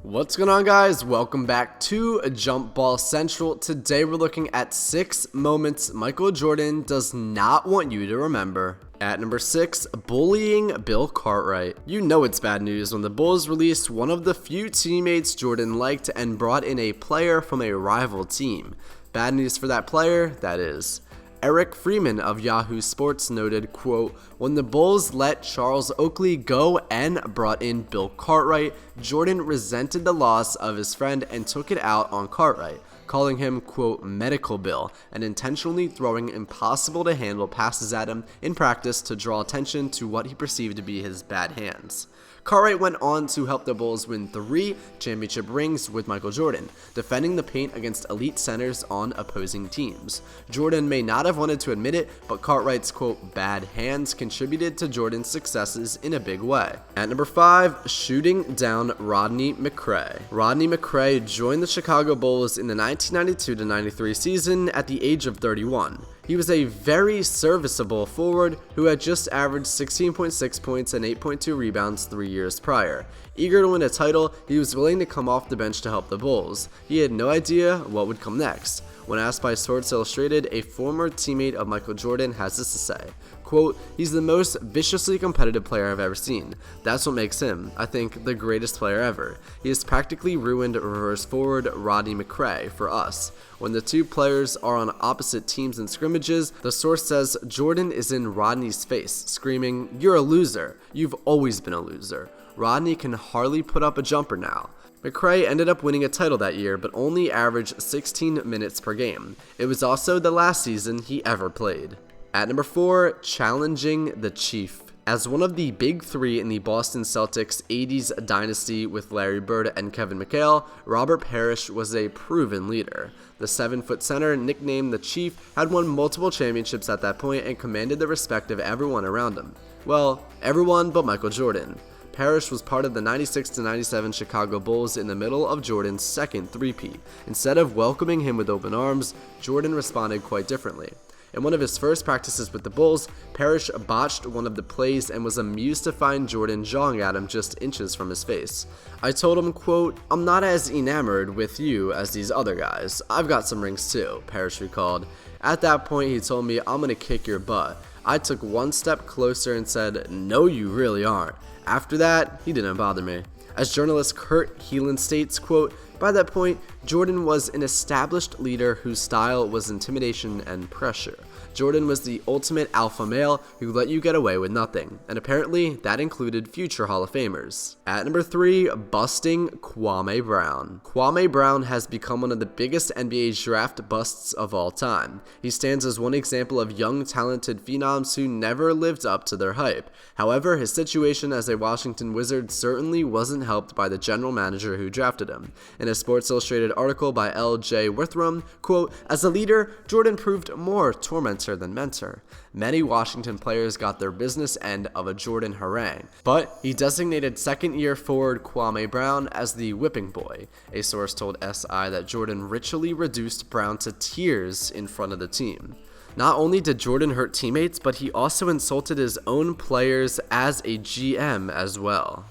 What's going on, guys? Welcome back to Jump Ball Central. Today we're looking at 6 moments Michael Jordan does not want you to remember. At number 6, bullying Bill Cartwright. You know it's bad news when the Bulls released one of the few teammates Jordan liked and brought in a player from a rival team. Bad news for that player, that is. Eric Freeman of Yahoo Sports noted, quote, "When the Bulls let Charles Oakley go and brought in Bill Cartwright, Jordan resented the loss of his friend and took it out on Cartwright, calling him, quote, medical Bill, and intentionally throwing impossible to handle passes at him in practice to draw attention to what he perceived to be his bad hands." Cartwright went on to help the Bulls win 3 championship rings with Michael Jordan, defending the paint against elite centers on opposing teams. Jordan may not have wanted to admit it, but Cartwright's, quote, bad hands contributed to Jordan's successes in a big way. At number 5, shooting down RODNEY MCCRAY. RODNEY MCCRAY joined the Chicago Bulls in the 1992-93 season at the age of 31. He was a very serviceable forward who had just averaged 16.6 points and 8.2 rebounds 3 years prior. Eager to win a title, he was willing to come off the bench to help the Bulls. He had no idea what would come next. When asked by Sports Illustrated, a former teammate of Michael Jordan has this to say, quote, "He's the most viciously competitive player I've ever seen. That's what makes him, I think, the greatest player ever. He has practically ruined reverse forward RODNEY MCCRAY for us. When the two players are on opposite teams in scrimmages, the source says Jordan is in Rodney's face, screaming, 'You're a loser. You've always been a loser.' Rodney can hardly put up a jumper now." McCray ended up winning a title that year, but only averaged 16 minutes per game. It was also the last season he ever played. At number 4, challenging the Chief. As one of the big 3 in the Boston Celtics 80s dynasty with Larry Bird and Kevin McHale, Robert Parrish was a proven leader. The 7-foot center, nicknamed the Chief, had won multiple championships at that point and commanded the respect of everyone around him. Well, everyone but Michael Jordan. Parrish was part of the 96-97 Chicago Bulls in the middle of Jordan's second three-peat. Instead of welcoming him with open arms, Jordan responded quite differently. In one of his first practices with the Bulls, Parrish botched one of the plays and was amused to find Jordan jawing at him just inches from his face. "I told him, quote, 'I'm not as enamored with you as these other guys. I've got some rings too,'" Parrish recalled. "At that point, he told me, 'I'm gonna kick your butt.' I took one step closer and said, 'No, you really aren't.' After that, he didn't bother me." As journalist Kurt Heelan states, quote, "By that point, Jordan was an established leader whose style was intimidation and pressure. Jordan was the ultimate alpha male who let you get away with nothing, and apparently that included future Hall of Famers." At number 3, busting KWAME Brown. KWAME Brown has become one of the biggest NBA draft busts of all time. He stands as one example of young, talented phenoms who never lived up to their hype. However, his situation as a Washington Wizard certainly wasn't helped by the general manager who drafted him. In a Sports Illustrated article by L.J. Withrum, quote, "As a leader, Jordan proved more tormentor than mentor. Many Washington players got their business end of a Jordan harangue, but he designated second-year forward KWAME Brown as the whipping boy." A source told SI that Jordan ritually reduced Brown to tears in front of the team. Not only did Jordan hurt teammates, but he also insulted his own players as a GM as well.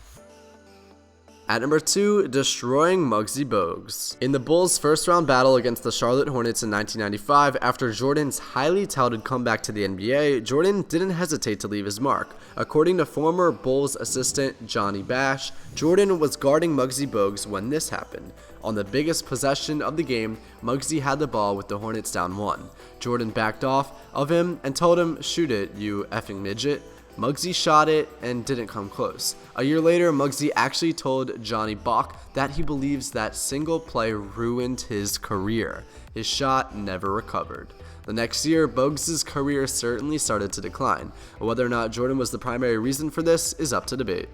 At number 2, destroying Muggsy Bogues. In the Bulls' first-round battle against the Charlotte Hornets in 1995, after Jordan's highly touted comeback to the NBA, Jordan didn't hesitate to leave his mark. According to former Bulls assistant Johnny Bash, Jordan was guarding Muggsy Bogues when this happened. On the biggest possession of the game, Muggsy had the ball with the Hornets down 1. Jordan backed off of him and told him, "Shoot it, you effing midget." Muggsy shot it and didn't come close. A year later, Muggsy actually told Johnny Bach that he believes that single play ruined his career. His shot never recovered. The next year, Bogues' career certainly started to decline. Whether or not Jordan was the primary reason for this is up to debate.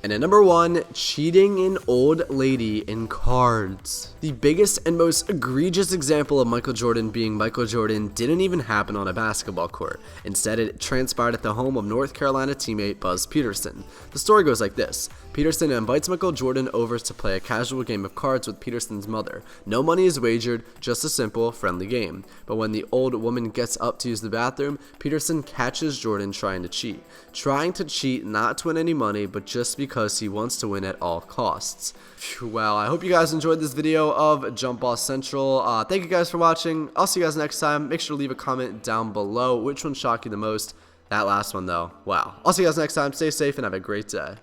And at number 1, cheating an old lady in cards. The biggest and most egregious example of Michael Jordan being Michael Jordan didn't even happen on a basketball court. Instead, it transpired at the home of North Carolina teammate Buzz Peterson. The story goes like this. Peterson invites Michael Jordan over to play a casual game of cards with Peterson's mother. No money is wagered, just a simple, friendly game. But when the old woman gets up to use the bathroom, Peterson catches Jordan trying to cheat. Trying to cheat not to win any money, but just because he wants to win at all costs. Well, I hope you guys enjoyed this video of Jump Ball Central. Thank you guys for watching. I'll see you guys next time. Make sure to leave a comment down below which one shocked you the most. That last one though, wow. I'll see you guys next time. Stay safe and have a great day.